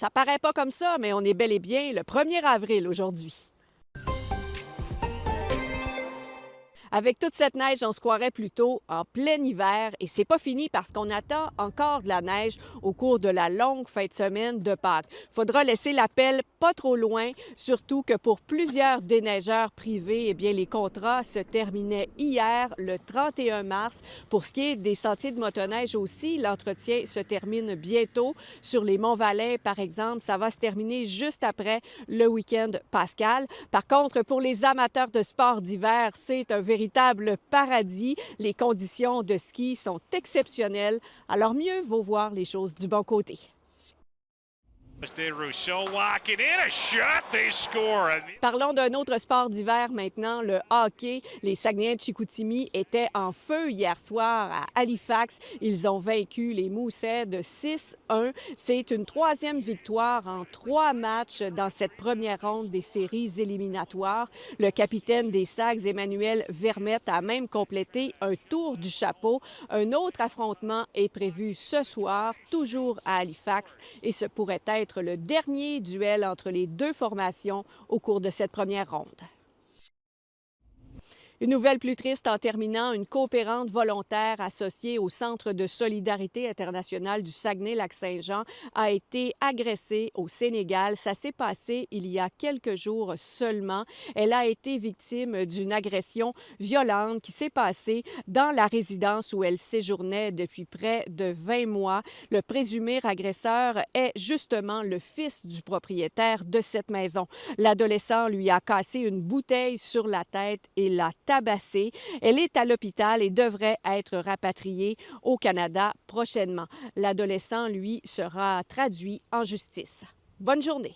Ça paraît pas comme ça, mais on est bel et bien le 1er avril aujourd'hui. Avec toute cette neige, on se croirait plutôt en plein hiver et c'est pas fini parce qu'on attend encore de la neige au cours de la longue fin de semaine de Pâques. Faudra laisser l'appel pas trop loin, surtout que pour plusieurs déneigeurs privés, eh bien les contrats se terminaient hier, le 31 mars. Pour ce qui est des sentiers de motoneige aussi, l'entretien se termine bientôt. Sur les Monts-Valin, par exemple, ça va se terminer juste après le week-end pascal. Par contre, pour les amateurs de sport d'hiver, c'est un véritable paradis. Les conditions de ski sont exceptionnelles, alors mieux vaut voir les choses du bon côté. Parlons d'un autre sport d'hiver maintenant, le hockey. Les Saguenayens de Chicoutimi étaient en feu hier soir à Halifax. Ils ont vaincu les Moussets de 6-1. C'est une troisième victoire en 3 matchs dans cette première ronde des séries éliminatoires. Le capitaine des Sags, Emmanuel Vermette, a même complété un tour du chapeau. Un autre affrontement est prévu ce soir, toujours à Halifax, et ce pourrait être le dernier duel entre les deux formations au cours de cette première ronde. Une nouvelle plus triste en terminant, une coopérante volontaire associée au Centre de solidarité internationale du Saguenay-Lac-Saint-Jean a été agressée au Sénégal. Ça s'est passé il y a quelques jours seulement. Elle a été victime d'une agression violente qui s'est passée dans la résidence où elle séjournait depuis près de 20 mois. Le présumé agresseur est justement le fils du propriétaire de cette maison. L'adolescent lui a cassé une bouteille sur la tête et l'a tabassée. Elle est à l'hôpital et devrait être rapatriée au Canada prochainement. L'adolescent, lui, sera traduit en justice. Bonne journée.